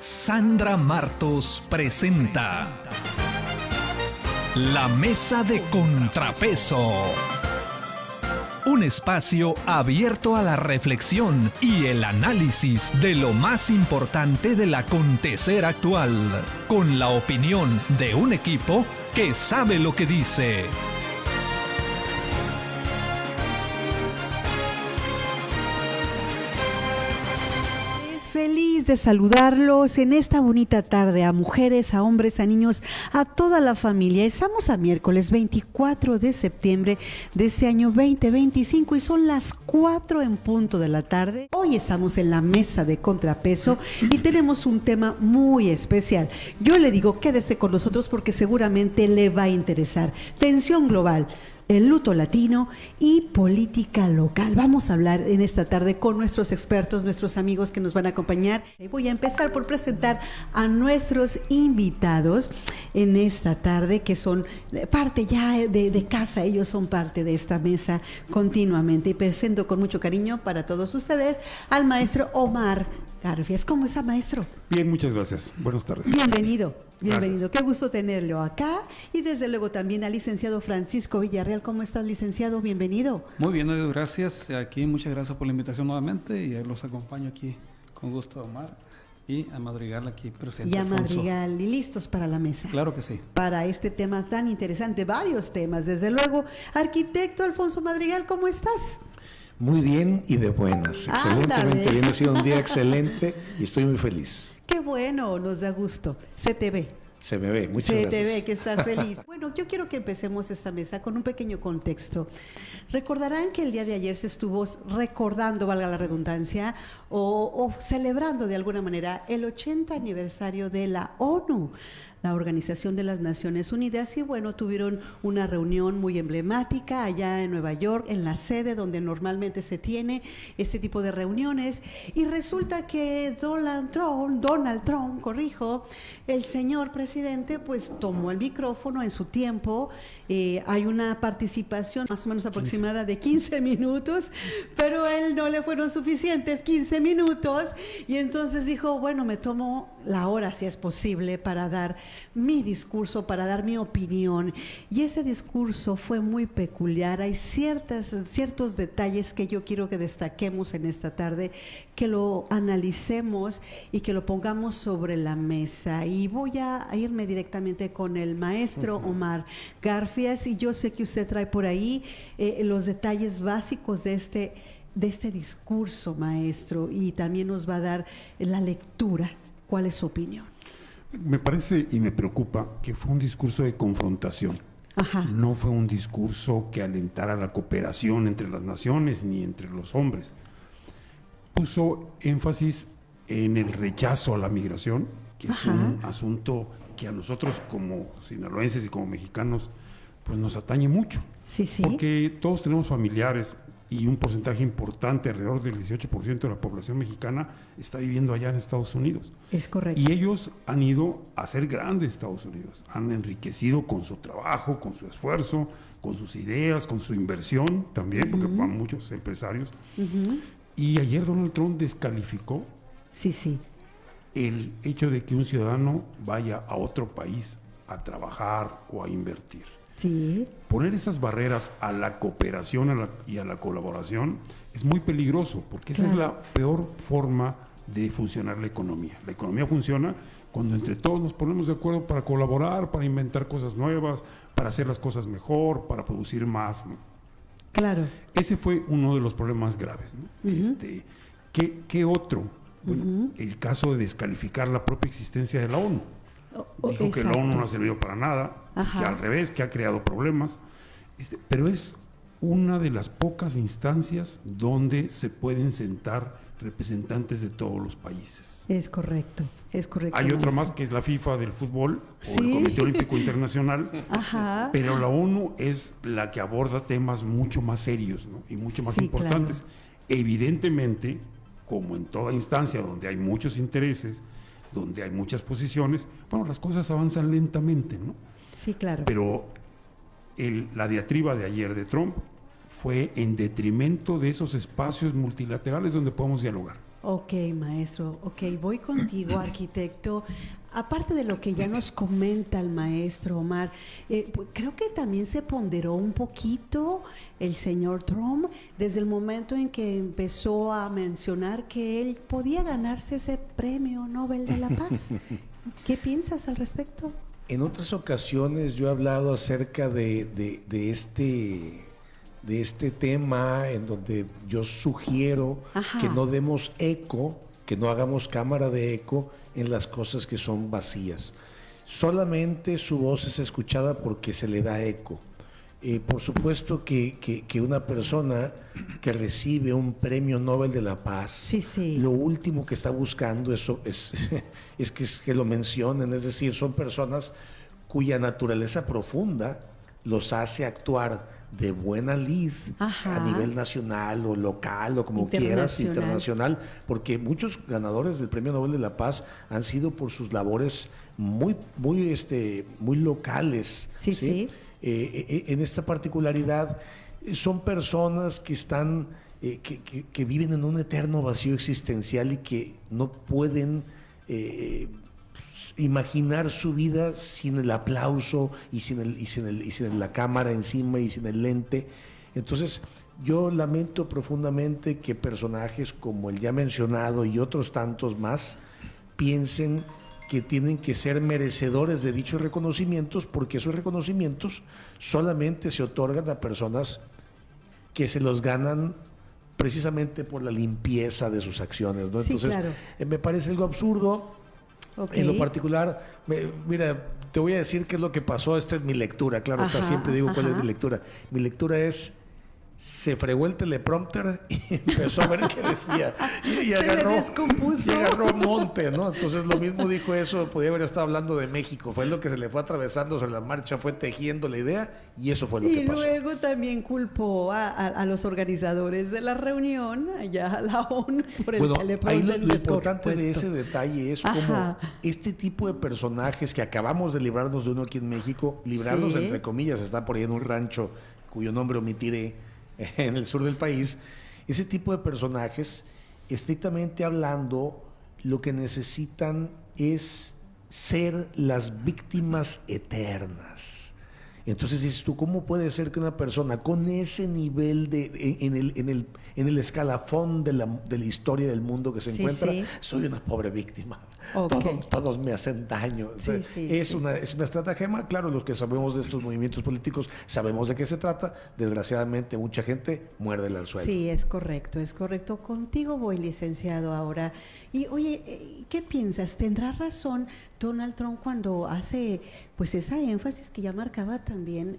Sandra Martos presenta La Mesa de Contrapeso. Un espacio abierto a la reflexión y el análisis de lo más importante del acontecer actual, con la opinión de un equipo que sabe lo que dice. Feliz de saludarlos en esta bonita tarde, a mujeres, a hombres, a niños, a toda la familia. Estamos a miércoles 24 de septiembre de este año 2025 y son las 4 en punto de la tarde. Hoy estamos en la mesa de contrapeso y tenemos un tema muy especial. Yo le digo, quédese con nosotros porque seguramente le va a interesar. Tensión global, el luto latino y política local. Vamos a hablar en esta tarde con nuestros expertos, nuestros amigos que nos van a acompañar. Voy a empezar por presentar a nuestros invitados en esta tarde, que son parte ya de casa. Ellos son parte de esta mesa continuamente. Y presento con mucho cariño para todos ustedes al maestro Omar Garfias. ¿Cómo está, maestro? Bien, muchas gracias. Buenas tardes. Bienvenido. Bienvenido, Gracias. qué gusto tenerlo acá. Y desde luego también al licenciado Francisco Villarreal. ¿Cómo estás, licenciado? Bienvenido. Muy bien, gracias. Aquí muchas gracias por la invitación nuevamente y los acompaño aquí con gusto a Omar y a Madrigal aquí presente. Y a Alfonso. Madrigal, y listos para la mesa. Claro que sí. Para este tema tan interesante, varios temas, desde luego. Arquitecto Alfonso Madrigal, ¿cómo estás? Muy bien y de buenas, excelentemente Ándale. bien, ha sido un día excelente y estoy muy feliz. Qué bueno, nos da gusto. Se te ve. Se me ve, muchas Se gracias. te ve que estás feliz. Bueno, yo quiero que empecemos esta mesa con un pequeño contexto. Recordarán que el día de ayer se estuvo recordando, valga la redundancia, o celebrando de alguna manera el 80 aniversario de la ONU, la Organización de las Naciones Unidas, y bueno, tuvieron una reunión muy emblemática allá en Nueva York, en la sede donde normalmente se tiene este tipo de reuniones, y resulta que Donald Trump, corrijo, el señor presidente, pues tomó el micrófono en su tiempo. Hay una participación más o menos aproximada de 15 minutos, pero a él no le fueron suficientes 15 minutos, y entonces dijo, bueno, me tomo la hora si es posible para dar mi discurso, para dar mi opinión. Y ese discurso fue muy peculiar. Hay ciertos detalles que yo quiero que destaquemos en esta tarde, que lo analicemos y que lo pongamos sobre la mesa. Y voy a irme directamente con el maestro Omar Garfias, y yo sé que usted trae por ahí los detalles básicos de este discurso, maestro, y también nos va a dar la lectura. ¿Cuál es su opinión? Me parece y me preocupa que fue un discurso de confrontación. Ajá. No fue un discurso que alentara la cooperación entre las naciones ni entre los hombres. Puso énfasis en el rechazo a la migración, que es un asunto que a nosotros como sinaloenses y como mexicanos pues nos atañe mucho. Sí, sí. Porque todos tenemos familiares y un porcentaje importante, alrededor del 18% de la población mexicana, está viviendo allá en Estados Unidos. Es correcto. Y ellos han ido a hacer grande Estados Unidos, han enriquecido con su trabajo, con su esfuerzo, con sus ideas, con su inversión también, porque van muchos empresarios. Y ayer Donald Trump descalificó Sí, sí. el hecho de que un ciudadano vaya a otro país a trabajar o a invertir. Sí. Poner esas barreras a la cooperación y a la colaboración es muy peligroso, porque esa es la peor forma de funcionar la economía. La economía funciona cuando entre todos nos ponemos de acuerdo para colaborar, para inventar cosas nuevas, para hacer las cosas mejor, para producir más, ¿no? Claro. Ese fue uno de los problemas graves, ¿no? ¿Qué otro? Bueno, el caso de descalificar la propia existencia de la ONU. Dijo que la ONU no ha servido para nada, que al revés, que ha creado problemas. Pero es una de las pocas instancias donde se pueden sentar representantes de todos los países. Es correcto, es correcto. Hay otra maestro. más que es la FIFA del fútbol, o Sí. el Comité Olímpico Internacional, Ajá. pero la ONU es la que aborda temas mucho más serios, ¿no? Y mucho más Sí, importantes. claro. Evidentemente, como en toda instancia donde hay muchos intereses, donde hay muchas posiciones, bueno, las cosas avanzan lentamente, ¿no? Sí, claro. Pero la diatriba de ayer de Trump fue en detrimento de esos espacios multilaterales donde podemos dialogar. Ok, maestro. Ok, voy contigo, arquitecto. Aparte de lo que ya nos comenta el maestro Omar, creo que también se ponderó un poquito el señor Trump desde el momento en que empezó a mencionar que él podía ganarse ese premio Nobel de la Paz. ¿Qué piensas al respecto? En otras ocasiones yo he hablado acerca de este tema en donde yo sugiero que no demos eco, que no hagamos cámara de eco en las cosas que son vacías. Solamente su voz es escuchada porque se le da eco. Por supuesto que una persona que recibe un premio Nobel de la Paz, lo último que está buscando es que lo mencionen, es decir, son personas cuya naturaleza profunda los hace actuar de buena lid a nivel nacional o local o como quieras, internacional, porque muchos ganadores del Premio Nobel de la Paz han sido por sus labores muy locales. ¿Sí? En esta particularidad son personas que están que viven en un eterno vacío existencial y que no pueden imaginar su vida sin el aplauso y sin la cámara encima y sin el lente. Entonces yo lamento profundamente que personajes como el ya mencionado y otros tantos más piensen que tienen que ser merecedores de dichos reconocimientos, porque esos reconocimientos solamente se otorgan a personas que se los ganan precisamente por la limpieza de sus acciones, ¿no? Entonces, me parece algo absurdo. En lo particular, mira, te voy a decir qué es lo que pasó. Esta es mi lectura, claro, siempre digo cuál es mi lectura. Mi lectura es: se fregó el teleprompter y empezó a ver qué decía. Y agarró, le descompuso. Y agarró monte, ¿no? Entonces lo mismo dijo eso, podía haber estado hablando de México. Fue lo que se le fue atravesando sobre la marcha, fue tejiendo la idea y eso fue lo que pasó. Y luego también culpó a los organizadores de la reunión, allá a la ONU, por el teleprompter. Lo importante de ese detalle es cómo este tipo de personajes que acabamos de librarnos de uno aquí en México, librarnos entre comillas, está por ahí en un rancho cuyo nombre omitiré, en el sur del país, ese tipo de personajes, estrictamente hablando, lo que necesitan es ser las víctimas eternas. Entonces dices tú, ¿cómo puede ser que una persona con ese nivel en el escalafón de la historia del mundo que se encuentra, soy una pobre víctima? Todos me hacen daño. Es una estratagema. Claro, los que sabemos de estos movimientos políticos sabemos de qué se trata. Desgraciadamente, mucha gente muerde el anzuelo. Sí, es correcto. Contigo voy, licenciado, ahora. Y oye, ¿qué piensas? ¿Tendrá razón Donald Trump cuando hace pues esa énfasis que ya marcaba también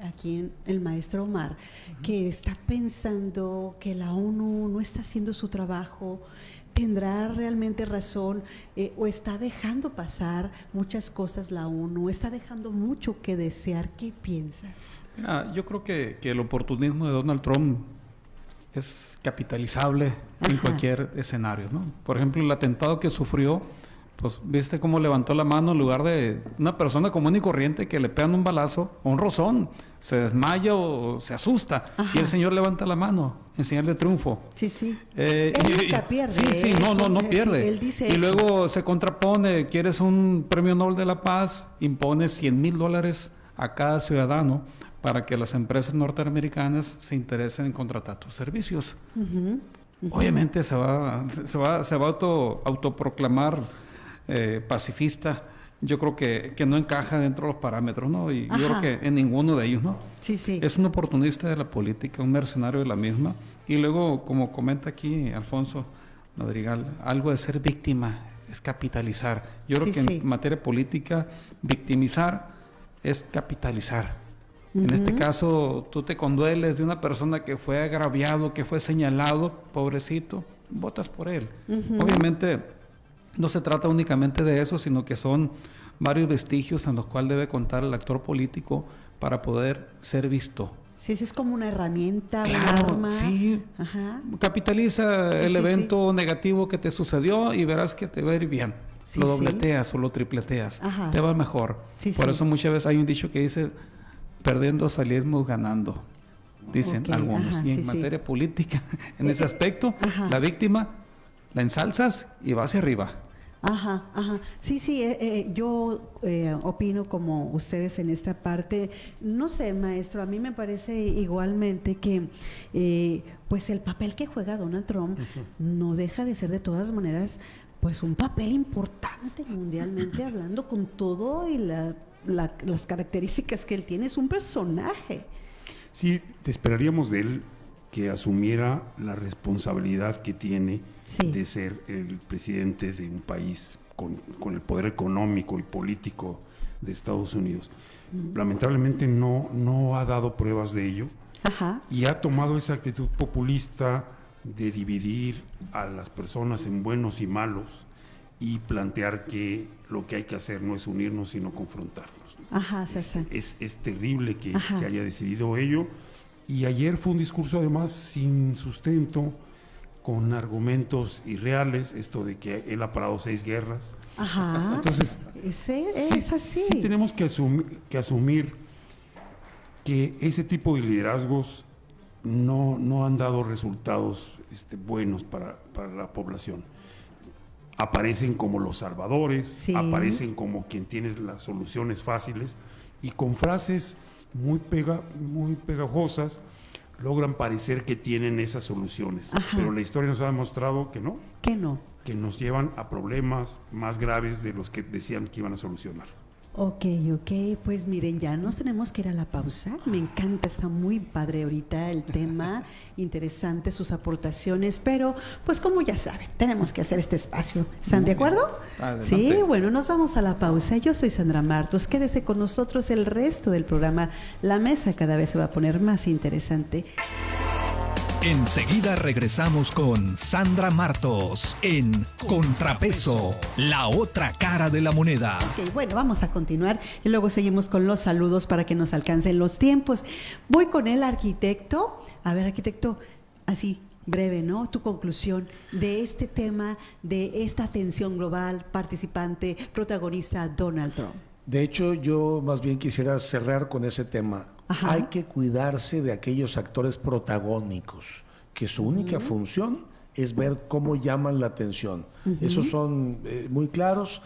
aquí el maestro Omar, que está pensando que la ONU no está haciendo su trabajo? ¿Tendrá realmente razón o está dejando pasar muchas cosas la ONU? ¿Está dejando mucho que desear? ¿Qué piensas? Mira, yo creo que el oportunismo de Donald Trump es capitalizable en cualquier escenario, ¿no? Por ejemplo, el atentado que sufrió, pues viste cómo levantó la mano en lugar de una persona común y corriente que le pegan un balazo o un rozón, se desmaya o se asusta. Y el señor levanta la mano en señal de triunfo. Él nunca pierde. No pierde. Él dice y luego se contrapone: quieres un premio Nobel de la Paz, impone $100,000 a cada ciudadano para que las empresas norteamericanas se interesen en contratar tus servicios. Obviamente se va a autoproclamar pacifista. Yo creo que no encaja dentro de los parámetros, ¿no? Y yo creo que en ninguno de ellos, ¿no? Es un oportunista de la política, un mercenario de la misma. Y luego, como comenta aquí Alfonso Madrigal, algo de ser víctima es capitalizar. Yo creo que en materia política, victimizar es capitalizar. En este caso, tú te condueles de una persona que fue agraviado, que fue señalado, pobrecito, votas por él. Obviamente no se trata únicamente de eso, sino que son varios vestigios en los cuales debe contar el actor político para poder ser visto. Sí, es como una herramienta, claro, un arma. Sí, capitaliza el evento negativo que te sucedió y verás que te va a ir bien. Lo dobleteas o lo tripleteas, te va mejor. Por eso muchas veces hay un dicho que dice: perdiendo salimos ganando, dicen algunos. Y en materia política, en ese aspecto, la víctima la ensalzas y va hacia arriba. Ajá, ajá. Sí, yo opino como ustedes en esta parte. No sé, maestro, a mí me parece igualmente que pues el papel que juega Donald Trump no deja de ser de todas maneras pues un papel importante mundialmente hablando, con todo y las características que él tiene. Es un personaje. Sí, te esperaríamos de él que asumiera la responsabilidad que tiene de ser el presidente de un país con el poder económico y político de Estados Unidos. Lamentablemente no ha dado pruebas de ello. Ajá. Y ha tomado esa actitud populista de dividir a las personas en buenos y malos y plantear que lo que hay que hacer no es unirnos sino confrontarnos. Ajá, es terrible que haya decidido ello. Y ayer fue un discurso además sin sustento, con argumentos irreales, esto de que él ha parado 6 guerras. Ajá. Entonces, es así. Sí tenemos que asumir que ese tipo de liderazgos no han dado resultados buenos para la población. Aparecen como los salvadores, aparecen como quien tiene las soluciones fáciles, y con frases muy pegajosas logran parecer que tienen esas soluciones. Ajá. Pero la historia nos ha demostrado que no. Que no. Que nos llevan a problemas más graves de los que decían que iban a solucionar. Ok, pues miren, ya nos tenemos que ir a la pausa. Me encanta, está muy padre ahorita el tema, interesante sus aportaciones, pero pues como ya saben, tenemos que hacer este espacio. ¿Están de acuerdo? Adelante. Sí, bueno, nos vamos a la pausa. Yo soy Sandra Martos, quédese con nosotros el resto del programa. La mesa cada vez se va a poner más interesante. Enseguida regresamos con Sandra Martos en Contrapeso, la otra cara de la moneda. Ok, bueno, vamos a continuar y luego seguimos con los saludos para que nos alcancen los tiempos. Voy con el arquitecto. A ver, arquitecto, así breve, ¿no? Tu conclusión de este tema, de esta atención global, participante, protagonista Donald Trump. De hecho, yo más bien quisiera cerrar con ese tema. Ajá. Hay que cuidarse de aquellos actores protagónicos, que su única función es ver cómo llaman la atención. Esos son muy claros.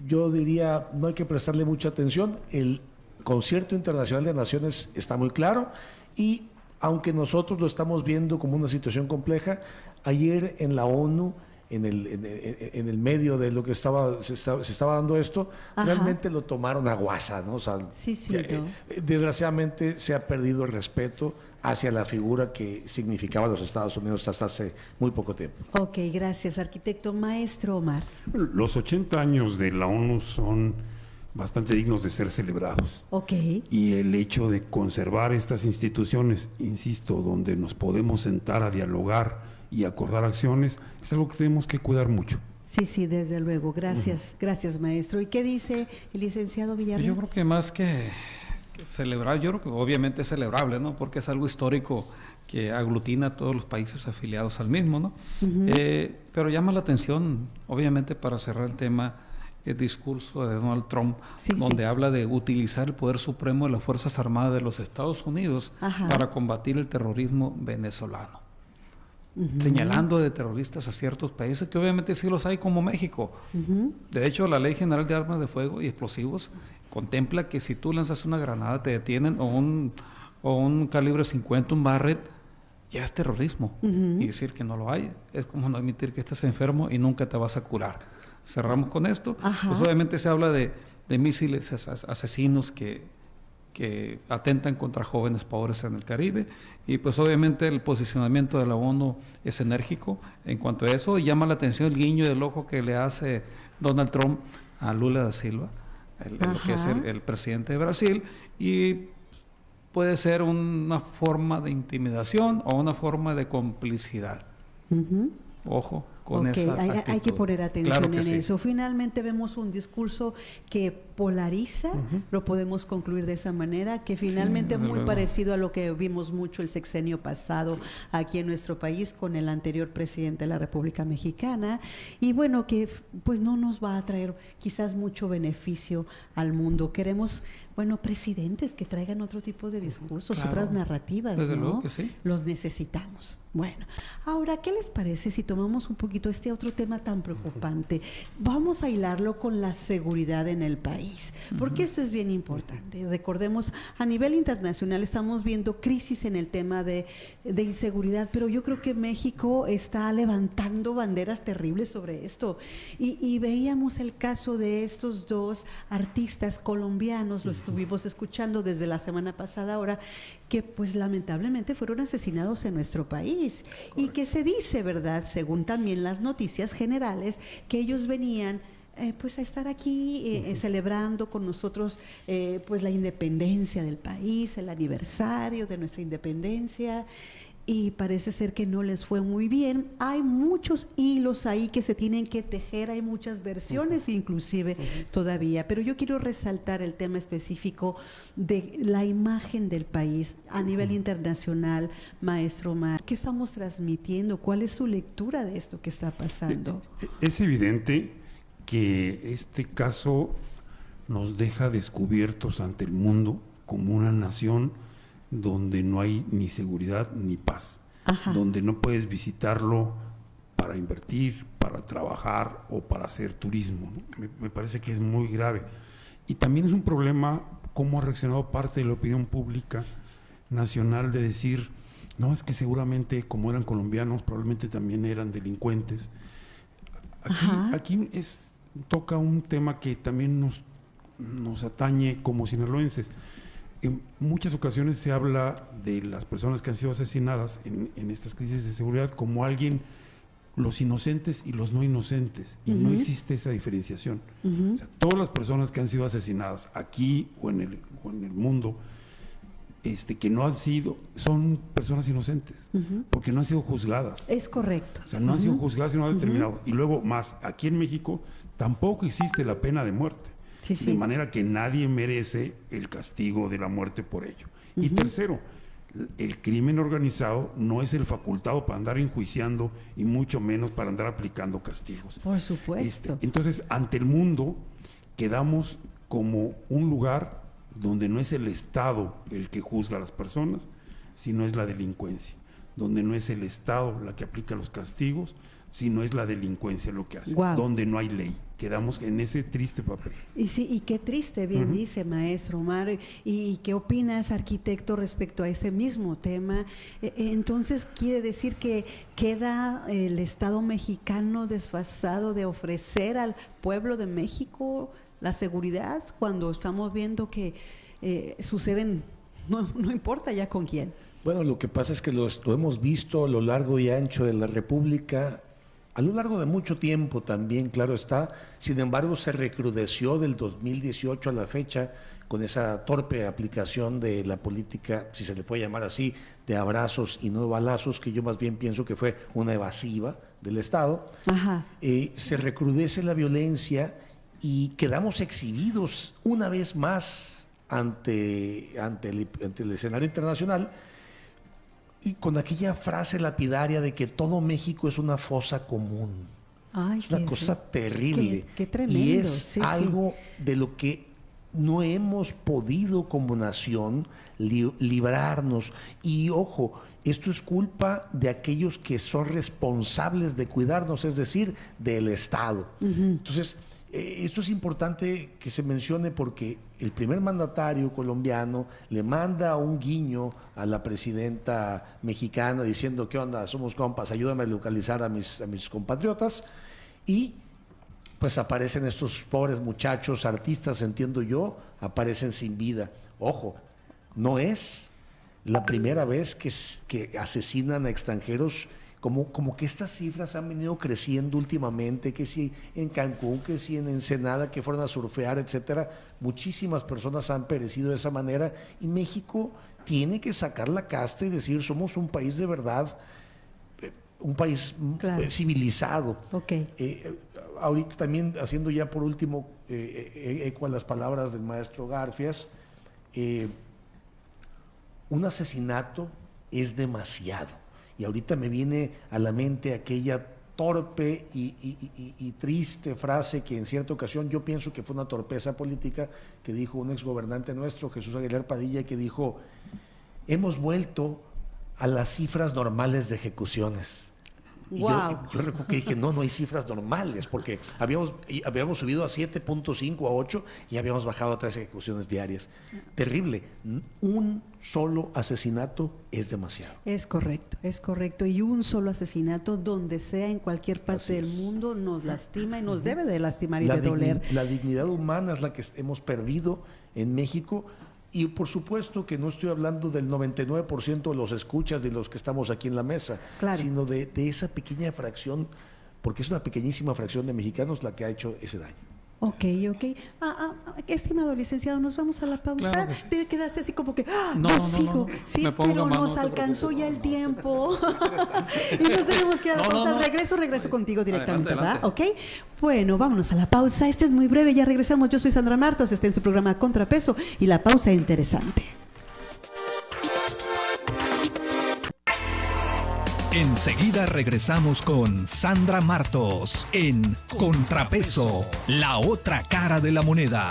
Yo diría, no hay que prestarle mucha atención. El Concierto Internacional de Naciones está muy claro, y aunque nosotros lo estamos viendo como una situación compleja, ayer en la ONU, en el medio de lo que se estaba dando esto, realmente lo tomaron a guasa, ¿no? O sea, desgraciadamente se ha perdido el respeto hacia la figura que significaba los Estados Unidos hasta hace muy poco tiempo. Ok, gracias, arquitecto. Maestro Omar. Los 80 años de la ONU son bastante dignos de ser celebrados. Ok. Y el hecho de conservar estas instituciones, insisto, donde nos podemos sentar a dialogar y acordar acciones, es algo que tenemos que cuidar mucho. Sí, desde luego. Gracias, gracias, maestro. ¿Y qué dice el licenciado Villarreal? Yo creo que más que celebrar, yo creo que obviamente es celebrable, ¿no? Porque es algo histórico que aglutina a todos los países afiliados al mismo, ¿no? Pero llama la atención, obviamente, para cerrar el tema, el discurso de Donald Trump, donde habla de utilizar el poder supremo de las Fuerzas Armadas de los Estados Unidos para combatir el terrorismo venezolano. Señalando de terroristas a ciertos países que obviamente sí los hay, como México. De hecho, la Ley General de Armas de Fuego y Explosivos contempla que si tú lanzas una granada te detienen, o un calibre 50, un Barrett, ya es terrorismo. Y decir que no lo hay es como no admitir que estés enfermo y nunca te vas a curar. Cerramos con esto. Pues obviamente se habla de misiles asesinos que atentan contra jóvenes pobres en el Caribe, y pues obviamente el posicionamiento de la ONU es enérgico en cuanto a eso, y llama la atención el guiño del ojo que le hace Donald Trump a Lula da Silva, lo que es el presidente de Brasil, y puede ser una forma de intimidación o una forma de complicidad. Ojo con esa actitud. Hay que poner atención claro en sí. eso. Finalmente vemos un discurso que polariza, lo podemos concluir de esa manera, que finalmente es muy parecido a lo que vimos mucho el sexenio pasado aquí en nuestro país con el anterior presidente de la República Mexicana, y bueno, que pues no nos va a traer quizás mucho beneficio al mundo. Queremos bueno, presidentes que traigan otro tipo de discursos, claro, otras narrativas, desde ¿no? luego que sí. Los necesitamos. Bueno, ahora, ¿qué les parece si tomamos un poquito este otro tema tan preocupante? Vamos a hilarlo con la seguridad en el país, porque esto es bien importante. Recordemos, a nivel internacional estamos viendo crisis en el tema de inseguridad, pero yo creo que México está levantando banderas terribles sobre esto. Y veíamos el caso de estos dos artistas colombianos, lo estuvimos escuchando desde la semana pasada ahora, que pues lamentablemente fueron asesinados en nuestro país. Correcto. Y que se dice, ¿verdad?, según también las noticias generales, que ellos venían pues a estar aquí celebrando con nosotros pues la independencia del país, el aniversario de nuestra independencia, y parece ser que no les fue muy bien. Hay muchos hilos ahí que se tienen que tejer, hay muchas versiones inclusive todavía, pero yo quiero resaltar el tema específico de la imagen del país a nivel internacional. Maestro Omar, ¿qué estamos transmitiendo? ¿Cuál es su lectura de esto que está pasando? Es evidente que este caso nos deja descubiertos ante el mundo como una nación donde no hay ni seguridad ni paz, donde no puedes visitarlo para invertir, para trabajar o para hacer turismo, ¿no? Me parece que es muy grave. Y también es un problema cómo ha reaccionado parte de la opinión pública nacional de decir, no, es que seguramente como eran colombianos, probablemente también eran delincuentes. Aquí toca un tema que también nos atañe como sinaloenses. En muchas ocasiones se habla de las personas que han sido asesinadas en estas crisis de seguridad como los inocentes y los no inocentes, y no existe esa diferenciación. O sea, todas las personas que han sido asesinadas aquí o en el mundo, que no han sido, son personas inocentes, porque no han sido juzgadas. Es correcto. O sea, no han sido juzgadas y no han determinado. Y luego más, aquí en México tampoco existe la pena de muerte. Sí. De manera que nadie merece el castigo de la muerte por ello. Y tercero, el crimen organizado no es el facultado para andar enjuiciando y mucho menos para andar aplicando castigos. Por supuesto. Entonces, ante el mundo quedamos como un lugar donde no es el Estado el que juzga a las personas, sino es la delincuencia, donde no es el Estado la que aplica los castigos, sino es la delincuencia lo que hace, donde no hay ley. Quedamos en ese triste papel. Y sí, y qué triste, bien dice, maestro Omar. ¿Y qué opinas, arquitecto, respecto a ese mismo tema? Entonces, ¿quiere decir que queda el Estado mexicano desfasado de ofrecer al pueblo de México la seguridad cuando estamos viendo que suceden, no importa ya con quién? Bueno, lo que pasa es que lo hemos visto a lo largo y ancho de la República, a lo largo de mucho tiempo también, claro está. Sin embargo, se recrudeció del 2018 a la fecha con esa torpe aplicación de la política, si se le puede llamar así, de abrazos y no balazos, que yo más bien pienso que fue una evasiva del Estado. Se recrudece la violencia y quedamos exhibidos una vez más ante el escenario internacional, y con aquella frase lapidaria de que todo México es una fosa común. Es una cosa terrible. Qué tremendo. Y es algo de lo que no hemos podido como nación librarnos. Y ojo, esto es culpa de aquellos que son responsables de cuidarnos, es decir, del Estado. Entonces, esto es importante que se mencione porque el primer mandatario colombiano le manda un guiño a la presidenta mexicana diciendo, ¿qué onda? Somos compas, ayúdame a localizar a mis compatriotas. Y pues aparecen estos pobres muchachos, artistas, entiendo yo, aparecen sin vida. Ojo, no es la primera vez que asesinan a extranjeros. Como que estas cifras han venido creciendo últimamente, que si en Cancún, que si en Ensenada, que fueron a surfear, etcétera. Muchísimas personas han perecido de esa manera, y México tiene que sacar la casta y decir, somos un país de verdad, un país civilizado. Ahorita también, haciendo ya por último eco a las palabras del maestro Garfias, un asesinato es demasiado. Y ahorita me viene a la mente aquella torpe y triste frase que en cierta ocasión yo pienso que fue una torpeza política que dijo un exgobernante nuestro, Jesús Aguilar Padilla, que dijo: hemos vuelto a las cifras normales de ejecuciones. Y wow. yo recuerdo que dije, no hay cifras normales, porque habíamos subido a 7.5, a 8 y habíamos bajado a 3 ejecuciones diarias. Terrible. Un solo asesinato es demasiado. Es correcto. Y un solo asesinato, donde sea, en cualquier parte del mundo, nos lastima y nos debe de lastimar y de doler. La dignidad humana es la que hemos perdido en México. Y por supuesto que no estoy hablando del 99% de los escuchas de los que estamos aquí en la mesa, claro, sino de esa pequeña fracción, porque es una pequeñísima fracción de mexicanos la que ha hecho ese daño. Ok. Estimado licenciado, nos vamos a la pausa. Claro que sí. Te quedaste así como que, No, sigo. no. Sí, Me pongo pero más, nos no te alcanzó preocupes. ya el tiempo. Y nos tenemos que ir a la pausa. Regreso contigo directamente, Adelante. ¿va? Ok. Bueno, vámonos a la pausa. Este es muy breve, ya regresamos. Yo soy Sandra Martos, está en su programa Contrapeso y la pausa es interesante. Enseguida regresamos con Sandra Martos en Contrapeso, la otra cara de la moneda.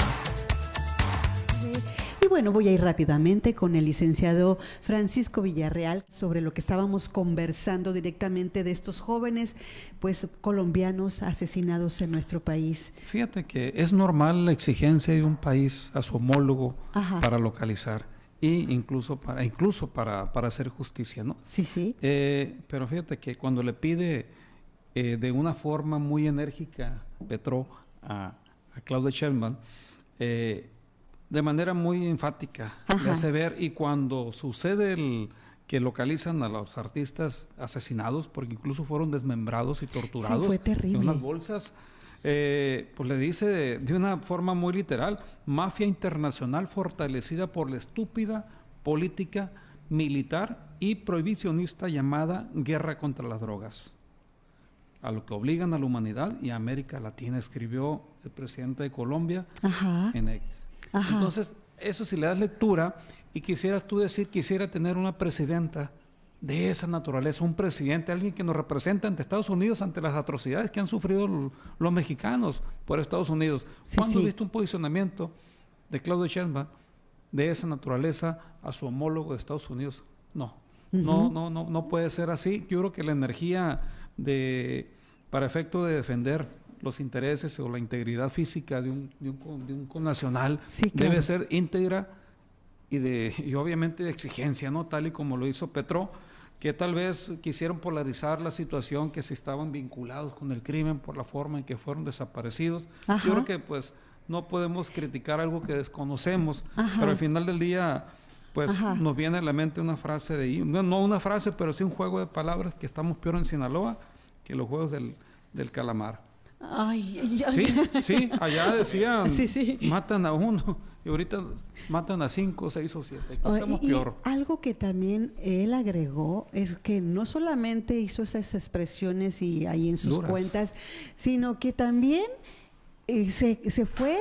Y bueno, voy a ir rápidamente con el licenciado Francisco Villarreal sobre lo que estábamos conversando directamente de estos jóvenes, pues colombianos asesinados en nuestro país. Fíjate que es normal la exigencia de un país a su homólogo para localizar y incluso para hacer justicia, ¿no? Sí. Pero fíjate que cuando le pide de una forma muy enérgica Petro a Claudia Sheinbaum, de manera muy enfática, le hace ver, y cuando sucede que localizan a los artistas asesinados, porque incluso fueron desmembrados y torturados, sí, fue terrible, en unas bolsas, pues le dice de una forma muy literal: mafia internacional fortalecida por la estúpida política militar y prohibicionista llamada guerra contra las drogas, a lo que obligan a la humanidad y a América Latina, escribió el presidente de Colombia en X. Entonces, eso, si le das lectura y quisieras tú decir, quisiera tener una presidenta de esa naturaleza, un presidente, alguien que nos representa ante Estados Unidos, ante las atrocidades que han sufrido los mexicanos por Estados Unidos. ¿Cuándo viste un posicionamiento de Claudia Sheinbaum de esa naturaleza a su homólogo de Estados Unidos? No. No puede ser así. Yo creo que la energía para efecto de defender los intereses o la integridad física de un connacional debe ser íntegra y obviamente de exigencia, ¿no? Tal y como lo hizo Petro, que tal vez quisieron polarizar la situación, que si estaban vinculados con el crimen por la forma en que fueron desaparecidos. Yo creo que pues no podemos criticar algo que desconocemos, pero al final del día pues nos viene a la mente una frase no una frase, pero sí un juego de palabras, que estamos peor en Sinaloa que los juegos del calamar. Sí, allá decían, matan a uno y ahorita matan a 5, 6 o 7. Estamos peor. Algo que también él agregó es que no solamente hizo esas expresiones y ahí en sus cuentas, sino que también se fue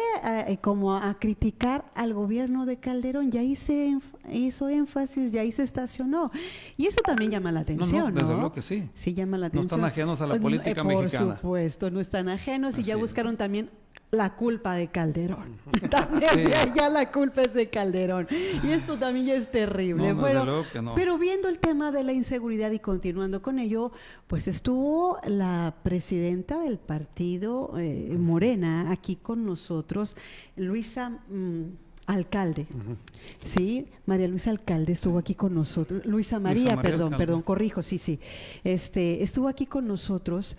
como a criticar al gobierno de Calderón, y ahí se hizo énfasis, y ahí se estacionó. Y eso también llama la atención, ¿no? Desde luego que sí. Sí llama la atención. No están ajenos a la política mexicana. Por supuesto, no están ajenos. Así y ya es. Buscaron también la culpa de Calderón. También ya la culpa es de Calderón. Y esto también ya es terrible. No, desde luego que no. Pero viendo el tema de la inseguridad y continuando con ello, pues estuvo la presidenta del partido Morena aquí con nosotros, Luisa Alcalde. Sí, María Luisa Alcalde estuvo aquí con nosotros. Luisa María, perdón, corrijo, sí. Estuvo aquí con nosotros.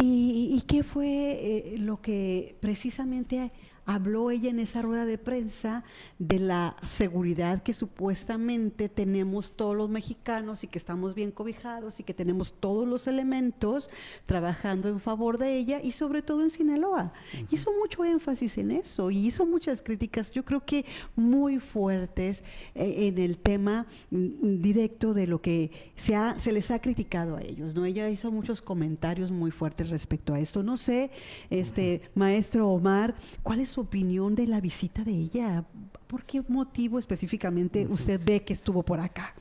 ¿Y qué fue lo que precisamente habló ella en esa rueda de prensa? De la seguridad que supuestamente tenemos todos los mexicanos y que estamos bien cobijados y que tenemos todos los elementos trabajando en favor de ella, y sobre todo en Sinaloa. Hizo mucho énfasis en eso y hizo muchas críticas, yo creo que muy fuertes, en el tema directo de lo que se les ha criticado a ellos, ¿no? Ella hizo muchos comentarios muy fuertes respecto a esto. No sé, maestro Omar, ¿cuál es su opinión de la visita de ella? ¿Por qué motivo específicamente usted ve que estuvo por acá?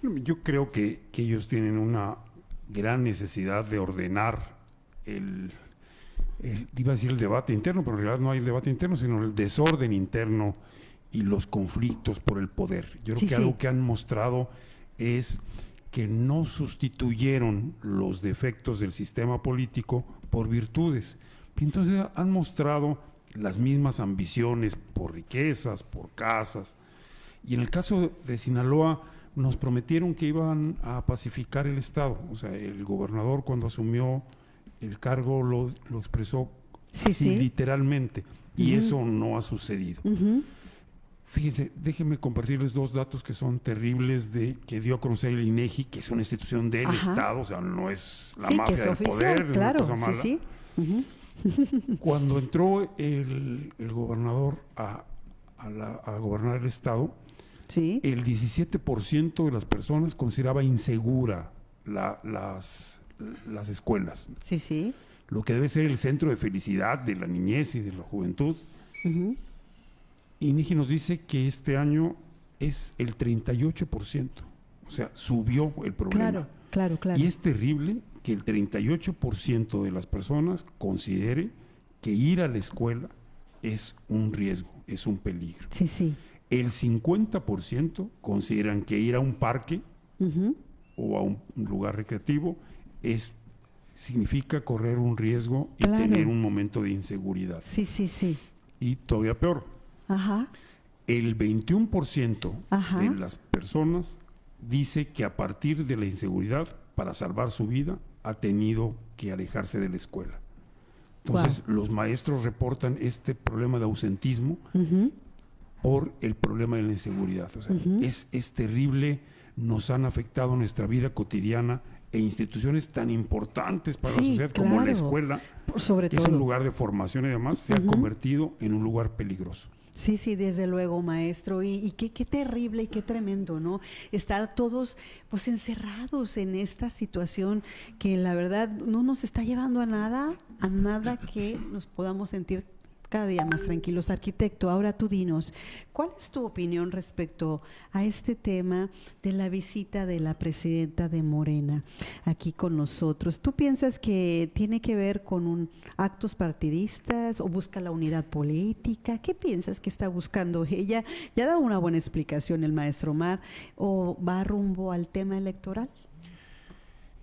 Yo creo que ellos tienen una gran necesidad de ordenar iba a decir el debate interno, pero en realidad no hay debate interno, sino el desorden interno y los conflictos por el poder. Yo creo que algo que han mostrado es que no sustituyeron los defectos del sistema político por virtudes. Y entonces han mostrado las mismas ambiciones por riquezas, por casas. Y en el caso de Sinaloa, nos prometieron que iban a pacificar el Estado. O sea, el gobernador, cuando asumió el cargo, lo expresó literalmente. Y eso no ha sucedido. Fíjense, déjenme compartirles 2 datos que son terribles que dio a conocer el INEGI, que es una institución del Estado, o sea, no es la mafia del poder, claro, es una cosa mala. Cuando entró el gobernador a gobernar el Estado, el 17% de las personas consideraba insegura las escuelas. Lo que debe ser el centro de felicidad de la niñez y de la juventud. INEGI nos dice que este año es el 38%. O sea, subió el problema. Claro. Y es terrible que el 38% de las personas considere que ir a la escuela es un riesgo, es un peligro. El 50% consideran que ir a un parque o a un lugar recreativo significa correr un riesgo y tener un momento de inseguridad. Y todavía peor. El 21% de las personas dice que a partir de la inseguridad, para salvar su vida, ha tenido que alejarse de la escuela. Entonces, los maestros reportan este problema de ausentismo por el problema de la inseguridad. O sea, es terrible, nos han afectado nuestra vida cotidiana e instituciones tan importantes para la sociedad como la escuela, que es un lugar de formación y demás, se ha convertido en un lugar peligroso. Desde luego, maestro. Y qué terrible y qué tremendo, ¿no? Estar todos pues encerrados en esta situación que la verdad no nos está llevando a nada que nos podamos sentir cada día más tranquilos. Arquitecto, ahora tú dinos, ¿cuál es tu opinión respecto a este tema de la visita de la presidenta de Morena aquí con nosotros? ¿Tú piensas que tiene que ver con actos partidistas o busca la unidad política? ¿Qué piensas que está buscando ella? ¿Ya ha dado una buena explicación el maestro Omar o va rumbo al tema electoral?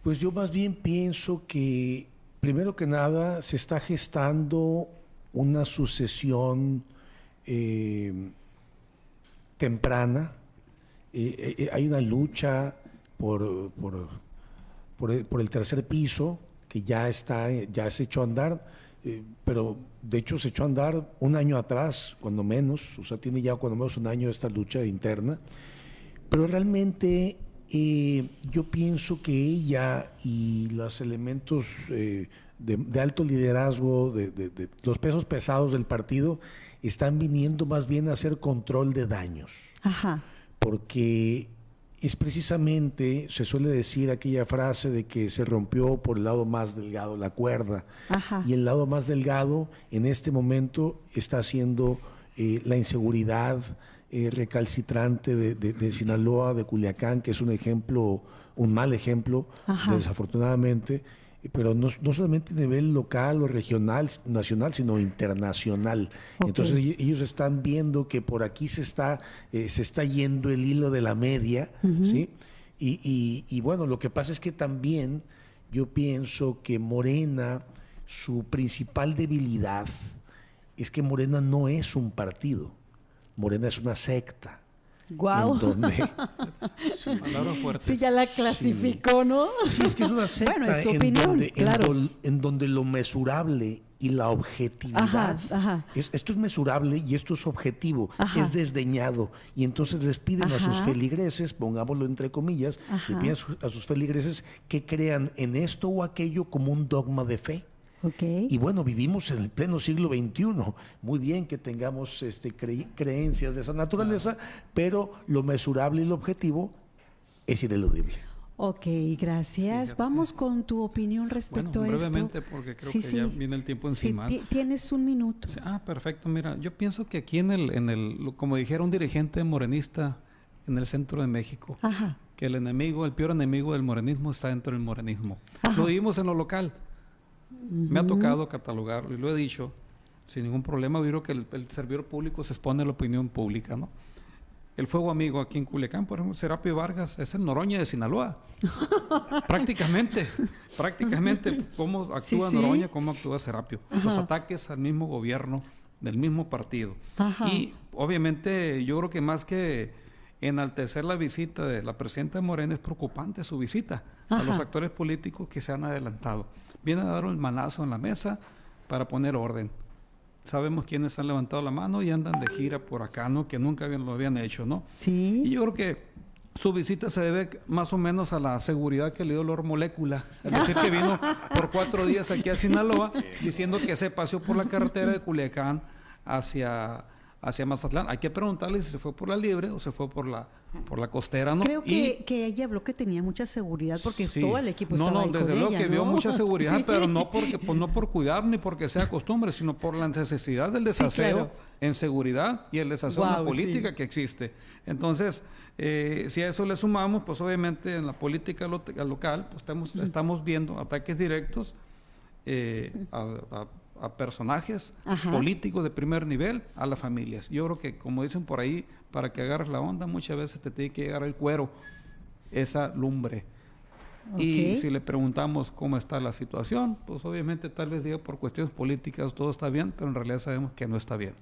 Pues yo más bien pienso que, primero que nada, se está gestando una sucesión temprana. Hay una lucha por el tercer piso que ya se echó a andar, pero de hecho se echó a andar un año atrás, cuando menos, o sea, tiene ya cuando menos un año esta lucha interna, pero realmente yo pienso que ella y los elementos de alto liderazgo, de los pesos pesados del partido, están viniendo más bien a hacer control de daños. Porque es precisamente, se suele decir aquella frase de que se rompió por el lado más delgado la cuerda. Y el lado más delgado en este momento está siendo la inseguridad recalcitrante de Sinaloa, de Culiacán, que es un ejemplo, un mal ejemplo, desafortunadamente, pero no solamente a nivel local o regional, nacional, sino internacional. Entonces ellos están viendo que por aquí se está yendo el hilo de la media, ¿sí? Y bueno, lo que pasa es que también yo pienso que Morena, su principal debilidad es que Morena no es un partido, Morena es una secta. ¡Guau! Sí, ya la clasificó, ¿no? Sí, es que es una secta. Bueno, es tu opinión, claro. En donde lo mesurable y la objetividad, esto es mesurable y esto es objetivo, es desdeñado. Y entonces les piden a sus feligreses, pongámoslo entre comillas, les piden a sus feligreses que crean en esto o aquello como un dogma de fe. Y bueno, vivimos en el pleno siglo XXI. Muy bien que tengamos creencias de esa naturaleza, pero lo mesurable y lo objetivo es ineludible. Gracias. Vamos con tu opinión respecto a esto. Brevemente, porque creo que ya viene el tiempo encima. Tienes un minuto. Perfecto. Mira, yo pienso que aquí como dijera un dirigente morenista en el centro de México, que el peor enemigo del morenismo está dentro del morenismo. Lo vivimos en lo local. Me ha tocado catalogarlo y lo he dicho sin ningún problema. Yo creo que el servidor público se expone a la opinión pública, ¿no? El fuego amigo aquí en Culiacán, por ejemplo, Serapio Vargas, es el Noroña de Sinaloa. prácticamente, cómo actúa Noroña, cómo actúa Serapio. Los ataques al mismo gobierno del mismo partido. Y obviamente yo creo que más que enaltecer la visita de la presidenta Morena, es preocupante su visita a los actores políticos que se han adelantado. Viene a dar un manazo en la mesa para poner orden. Sabemos quiénes han levantado la mano y andan de gira por acá, ¿no? Que nunca lo habían hecho, ¿no? Sí. Y yo creo que su visita se debe más o menos a la seguridad que le dio Lord Molécula. Es decir, que vino por 4 días aquí a Sinaloa diciendo que se paseó por la carretera de Culiacán hacia Mazatlán. Hay que preguntarle si se fue por la libre o se fue por la costera, ¿no? Creo que ella habló que tenía mucha seguridad porque todo el equipo estaba ahí desde con luego ella, que vio mucha seguridad, Sí. pero no por cuidar ni porque sea costumbre, sino por la necesidad del desaseo claro. en seguridad y el desaseo en la política que existe. Entonces, si a eso le sumamos, pues obviamente en la política local, pues estamos viendo ataques directos a personajes políticos de primer nivel, a las familias. Yo creo que, como dicen por ahí, para que agarres la onda, muchas veces te tiene que llegar el cuero, esa lumbre. Y si le preguntamos cómo está la situación, pues obviamente tal vez diga por cuestiones políticas todo está bien, pero en realidad sabemos que no está bien.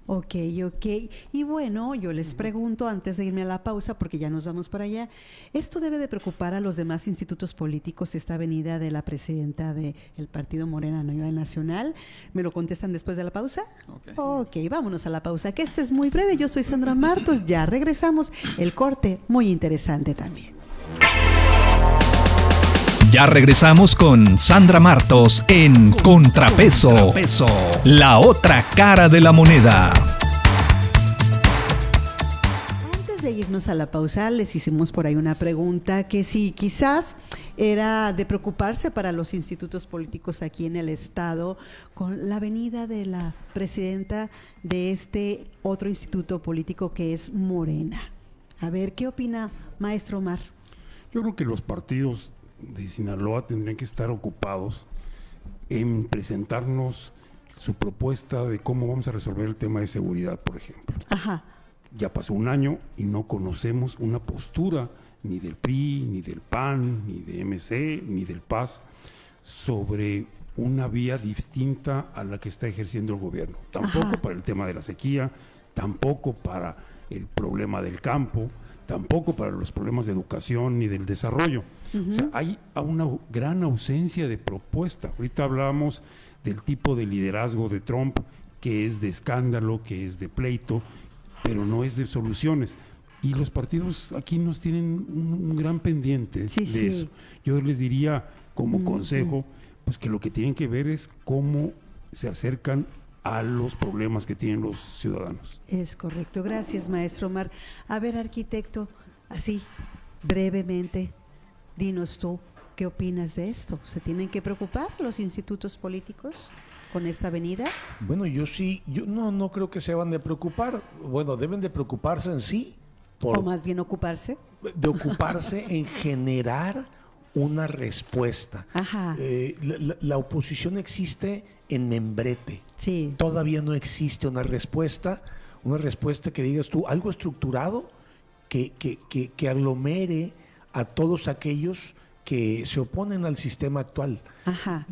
Ok. Y bueno, yo les pregunto antes de irme a la pausa, porque ya nos vamos para allá, ¿esto debe de preocupar a los demás institutos políticos, esta venida de la presidenta del Partido Morena a nivel nacional? ¿Me lo contestan después de la pausa? Ok, vámonos a la pausa, que este es muy breve. Yo soy Sandra Martos, ya regresamos. El corte, muy interesante también. Ya regresamos con Sandra Martos en Contrapeso, la otra cara de la moneda. Antes de irnos a la pausa, les hicimos por ahí una pregunta que sí, quizás era de preocuparse para los institutos políticos aquí en el estado con la venida de la presidenta de este otro instituto político que es Morena. A ver, ¿qué opina, maestro Omar? Yo creo que los partidos de Sinaloa tendrían que estar ocupados en presentarnos su propuesta de cómo vamos a resolver el tema de seguridad, por ejemplo. Ya pasó un año y no conocemos una postura ni del PRI, ni del PAN, ni de MC, ni del PAS sobre una vía distinta a la que está ejerciendo el gobierno. Tampoco para el tema de la sequía, tampoco para el problema del campo, tampoco para los problemas de educación ni del desarrollo. O sea, hay una gran ausencia de propuesta. Ahorita hablábamos del tipo de liderazgo de Trump, que es de escándalo, que es de pleito, pero no es de soluciones. Y los partidos aquí nos tienen un gran pendiente de eso. Yo les diría como consejo, pues que lo que tienen que ver es cómo se acercan a los problemas que tienen los ciudadanos. Es correcto. Gracias, maestro Omar. A ver, arquitecto, así, brevemente, dinos tú, ¿qué opinas de esto? ¿Se tienen que preocupar los institutos políticos con esta venida? Bueno, yo no creo que se van de preocupar. Bueno, deben de preocuparse en sí. O más bien ocuparse. De ocuparse en generar una respuesta. La oposición existe en membrete. Sí. Todavía no existe una respuesta que digas tú, algo estructurado que aglomere a todos aquellos que se oponen al sistema actual.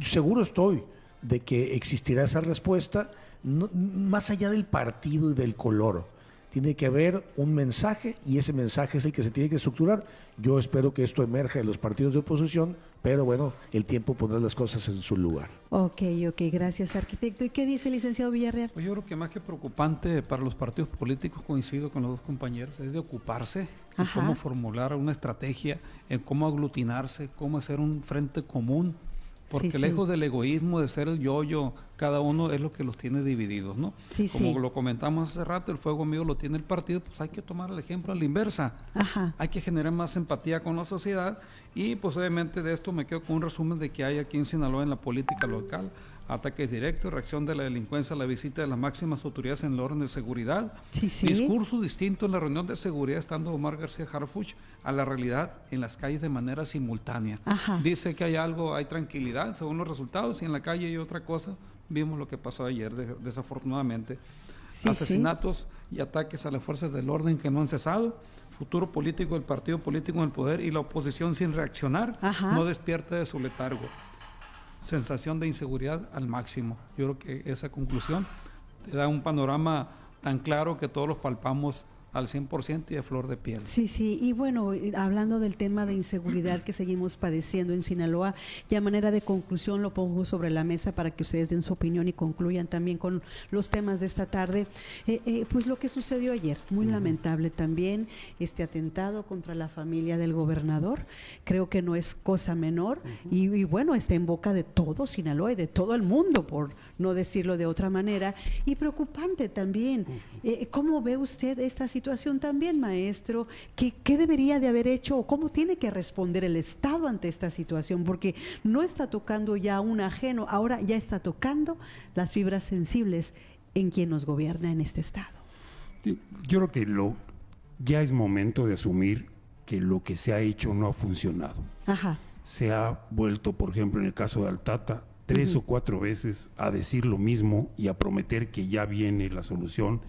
Seguro estoy de que existirá esa respuesta, más allá del partido y del color. Tiene que haber un mensaje y ese mensaje es el que se tiene que estructurar. Yo espero que esto emerja de los partidos de oposición, pero bueno, el tiempo pondrá las cosas en su lugar. Ok, gracias, arquitecto. ¿Y qué dice el licenciado Villarreal? Pues yo creo que más que preocupante para los partidos políticos, coincido con los dos compañeros, es de ocuparse en cómo formular una estrategia, en cómo aglutinarse, cómo hacer un frente común. Porque lejos del egoísmo de ser el yo-yo, cada uno es lo que los tiene divididos, ¿no? Como lo comentamos hace rato, el fuego amigo lo tiene el partido, pues hay que tomar el ejemplo a la inversa. Hay que generar más empatía con la sociedad y pues obviamente de esto me quedo con un resumen de que hay aquí en Sinaloa en la política local ataques directos, reacción de la delincuencia a la visita de las máximas autoridades en el orden de seguridad, Sí. discurso distinto en la reunión de seguridad estando Omar García Harfuch a la realidad en las calles de manera simultánea. Ajá. Dice que hay tranquilidad según los resultados y en la calle hay otra cosa. Vimos lo que pasó ayer, desafortunadamente. Sí, Asesinatos y ataques a las fuerzas del orden que no han cesado. Futuro político del partido político en el poder y la oposición sin reaccionar Ajá. no despierta de su letargo. Sensación de inseguridad al máximo. Yo creo que esa conclusión te da un panorama tan claro que todos los palpamos al 100% y de flor de piel. Sí, y bueno, hablando del tema de inseguridad que seguimos padeciendo en Sinaloa, y a manera de conclusión lo pongo sobre la mesa para que ustedes den su opinión y concluyan también con los temas de esta tarde. Pues lo que sucedió ayer, muy lamentable también, este atentado contra la familia del gobernador, creo que no es cosa menor, y bueno, está en boca de todo Sinaloa y de todo el mundo, por no decirlo de otra manera, y preocupante también. ¿Cómo ve usted esta situación también, maestro? ¿Qué debería de haber hecho o cómo tiene que responder el Estado ante esta situación? Porque no está tocando ya un ajeno, ahora ya está tocando las fibras sensibles en quien nos gobierna en este Estado. Sí, yo creo que ya es momento de asumir que lo que se ha hecho no ha funcionado. Ajá. Se ha vuelto, por ejemplo, en el caso de Altata, 3 o 4 veces a decir lo mismo y a prometer que ya viene la solución,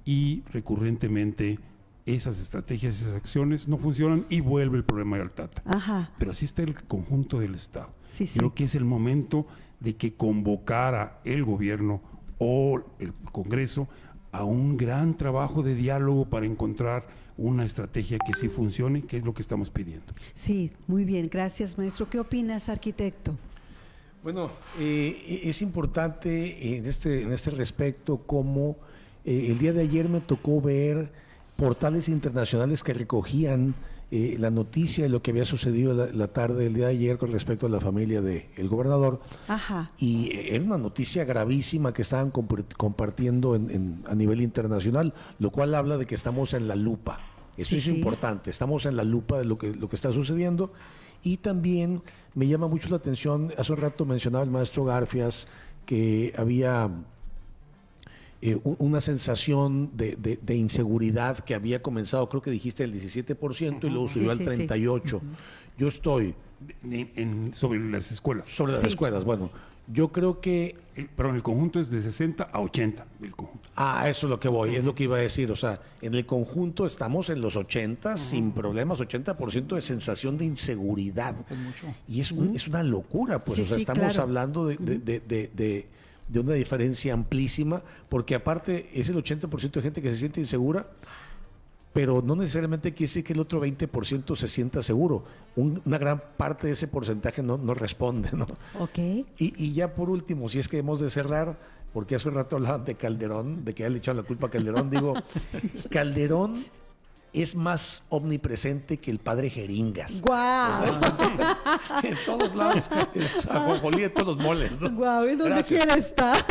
y recurrentemente esas estrategias, esas acciones no funcionan y vuelve el problema de Altata. Ajá. Pero así está el conjunto del Estado. Sí. Creo que es el momento de que convocara el gobierno o el Congreso a un gran trabajo de diálogo para encontrar una estrategia que sí funcione, que es lo que estamos pidiendo. Sí, muy bien, gracias, maestro. ¿Qué opinas, arquitecto? Bueno, es importante en este respecto cómo el día de ayer me tocó ver portales internacionales que recogían la noticia de lo que había sucedido la tarde del día de ayer con respecto a la familia del gobernador. Ajá. Y era una noticia gravísima que estaban compartiendo a nivel internacional, lo cual habla de que estamos en la lupa. Eso es importante, estamos en la lupa de lo que está sucediendo. Y también me llama mucho la atención, hace un rato mencionaba el maestro Garfias que había una sensación de inseguridad que había comenzado, creo que dijiste el 17% y luego subió al 38%. Yo estoy... sobre las escuelas. Sobre las escuelas, bueno. Yo creo que... Pero en el conjunto es de 60 a 80 del conjunto. Eso es lo que voy, es lo que iba a decir. O sea, en el conjunto estamos en los 80 sin problemas, 80% de sensación de inseguridad. Es mucho. Y es una locura, pues. Sí, o sea, sí, estamos claro. hablando de una diferencia amplísima, porque aparte es el 80% de gente que se siente insegura, pero no necesariamente quiere decir que el otro 20% se sienta seguro. Una gran parte de ese porcentaje no responde, ¿no? Ok. Y ya por último, si es que hemos de cerrar, porque hace un rato hablaban de Calderón, de que ya le echaron la culpa a Calderón, digo, Calderón es más omnipresente que el padre Jeringas. ¡Guau! O sea, en todos lados, es ajonjolí de todos los moles, ¿no? ¡Guau! ¿Y dónde Gracias. quiera estar?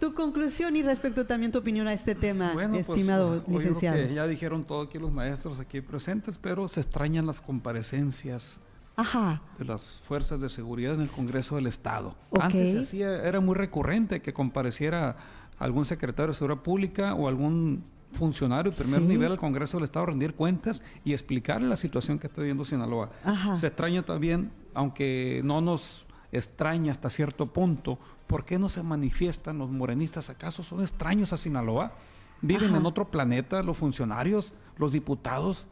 Tu conclusión y respecto también tu opinión a este tema, estimado pues, licenciado. yo creo que ya dijeron todo aquí los maestros aquí presentes, pero se extrañan las comparecencias Ajá. de las fuerzas de seguridad en el Congreso del Estado. Ok. Antes era muy recurrente que compareciera algún secretario de Seguridad Pública o algún funcionario de primer nivel al Congreso del Estado a rendir cuentas y explicarle la situación que está viviendo Sinaloa. Ajá. Se extraña también, aunque no nos extraña hasta cierto punto, ¿por qué no se manifiestan los morenistas? ¿Acaso son extraños a Sinaloa? ¿Viven en otro planeta los funcionarios, los diputados?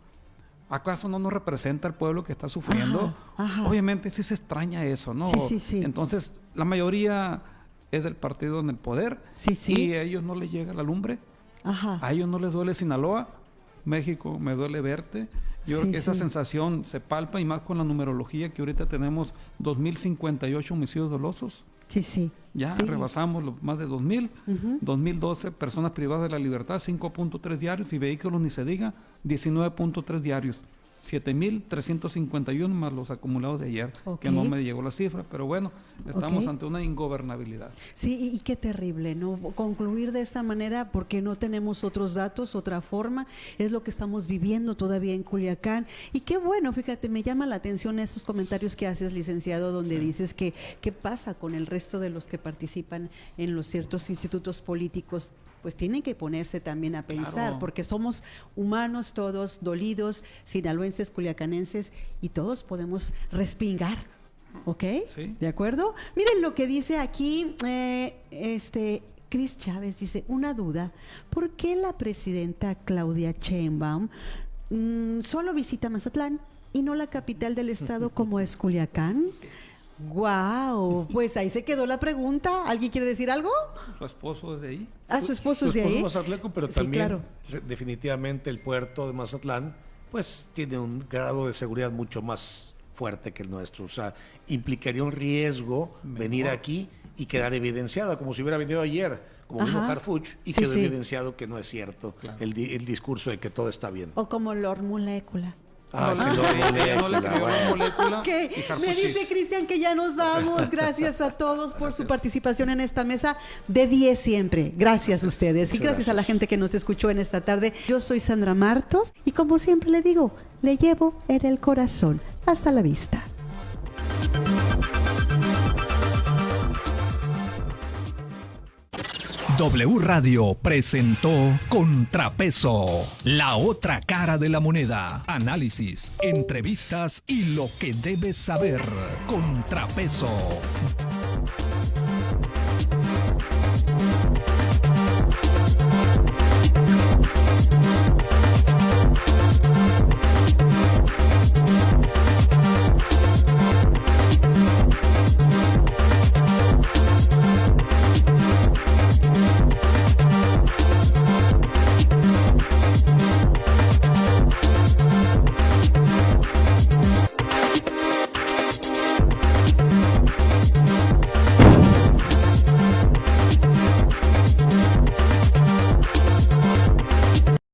¿Acaso no nos representa el pueblo que está sufriendo? Ajá. Obviamente sí se extraña eso, ¿no? Sí. Entonces, la mayoría es del partido en el poder y a ellos no les llega la lumbre. Ajá. A ellos no les duele Sinaloa. México, me duele verte. Yo creo que esa sensación se palpa y más con la numerología que ahorita tenemos 2.058 homicidios dolosos. Sí. Ya rebasamos los más de 2.000. 2012 personas privadas de la libertad, 5.3 diarios y vehículos ni se diga, 19.3 diarios. 7.351 más los acumulados de ayer, que no me llegó la cifra, pero bueno, Estamos ante una ingobernabilidad. Sí, y qué terrible, ¿no? Concluir de esta manera porque no tenemos otros datos, otra forma, es lo que estamos viviendo todavía en Culiacán. Y qué bueno, fíjate, me llama la atención esos comentarios que haces, licenciado, donde dices que qué pasa con el resto de los que participan en los ciertos institutos políticos. Pues tienen que ponerse también a pensar, porque somos humanos todos, dolidos, sinaloenses, culiacanenses, y todos podemos respingar, ¿ok? Sí. ¿De acuerdo? Miren lo que dice aquí, Cris Chávez dice, una duda, ¿por qué la presidenta Claudia Sheinbaum solo visita Mazatlán y no la capital del estado como es Culiacán? ¡Guau! Pues ahí se quedó la pregunta. ¿Alguien quiere decir algo? ¿Su esposo es de ahí? Ah, su esposo es de ahí. Su esposo es mazatleco, pero Sí, también claro. definitivamente el puerto de Mazatlán pues tiene un grado de seguridad mucho más fuerte que el nuestro. O sea, implicaría un riesgo venir aquí y quedar evidenciada, como si hubiera venido ayer, como vino Harfuch, y Sí, quedó sí. evidenciado que no es cierto el discurso de que todo está bien. O como Lord Molécula. Ah, No, sí, ella no le molécula, creyó bueno. la molécula. Ok, y Harfuch me sí. dice Cristian que ya nos vamos. Gracias a todos por su participación en esta mesa de 10 siempre. Gracias a ustedes y gracias a la gente que nos escuchó en esta tarde. Yo soy Sandra Martos y como siempre le digo, le llevo en el corazón. Hasta la vista. W Radio presentó Contrapeso, la otra cara de la moneda. Análisis, entrevistas y lo que debes saber. Contrapeso.